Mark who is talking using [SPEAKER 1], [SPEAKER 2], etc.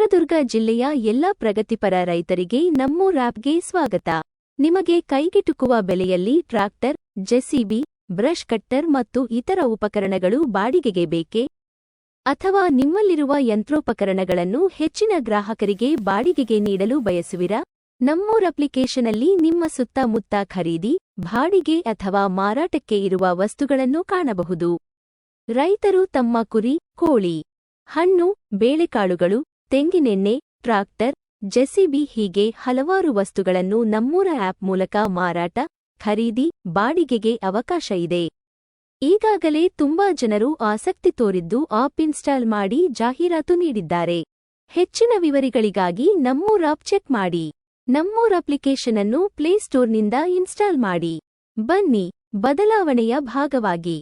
[SPEAKER 1] ಚಿತ್ರದುರ್ಗ ಜಿಲ್ಲೆಯ ಎಲ್ಲ ಪ್ರಗತಿಪರ ರೈತರಿಗೆ ನಮ್ಮೂರ್ ಆಪ್ಗೆ ಸ್ವಾಗತ. ನಿಮಗೆ ಕೈಗೆಟುಕುವ ಬೆಲೆಯಲ್ಲಿ ಟ್ರಾಕ್ಟರ್, ಜೆಸಿಬಿ, ಬ್ರಷ್ ಕಟ್ಟರ್ ಮತ್ತು ಇತರ ಉಪಕರಣಗಳು ಬಾಡಿಗೆಗೆ ಬೇಕೇ? ಅಥವಾ ನಿಮ್ಮಲ್ಲಿರುವ ಯಂತ್ರೋಪಕರಣಗಳನ್ನು ಹೆಚ್ಚಿನ ಗ್ರಾಹಕರಿಗೆ ಬಾಡಿಗೆಗೆ ನೀಡಲು ಬಯಸುವಿರಾ? ನಮ್ಮೂರ್ ಅಪ್ಲಿಕೇಶನ್ನಲ್ಲಿ ನಿಮ್ಮ ಸುತ್ತಮುತ್ತ ಖರೀದಿ, ಬಾಡಿಗೆ ಅಥವಾ ಮಾರಾಟಕ್ಕೆ ಇರುವ ವಸ್ತುಗಳನ್ನು ಕಾಣಬಹುದು. ರೈತರು ತಮ್ಮ ಕುರಿ, ಕೋಳಿ, ಹಣ್ಣು, ಬೇಳೆಕಾಳುಗಳು, ತೆಂಗಿನೆಣ್ಣೆ, ಟ್ರಾಕ್ಟರ್, ಜೆಸಿಬಿ ಹೀಗೆ ಹಲವಾರು ವಸ್ತುಗಳನ್ನು ನಮ್ಮೂರ ಆಪ್ ಮೂಲಕ ಮಾರಾಟ, ಖರೀದಿ, ಬಾಡಿಗೆಗೆ ಅವಕಾಶ ಇದೆ. ಈಗಾಗಲೇ ತುಂಬಾ ಜನರು ಆಸಕ್ತಿ ತೋರಿದ್ದು ಆಪ್ ಇನ್ಸ್ಟಾಲ್ ಮಾಡಿ ಜಾಹೀರಾತು ನೀಡಿದ್ದಾರೆ. ಹೆಚ್ಚಿನ ವಿವರಗಳಿಗಾಗಿ ನಮ್ಮೂರ್ ಆಪ್ ಚೆಕ್ ಮಾಡಿ. ನಮ್ಮೂರ್ ಅಪ್ಲಿಕೇಶನ್ ಅನ್ನು ಪ್ಲೇಸ್ಟೋರ್ನಿಂದ ಇನ್ಸ್ಟಾಲ್ ಮಾಡಿ. ಬನ್ನಿ, ಬದಲಾವಣೆಯ ಭಾಗವಾಗಿ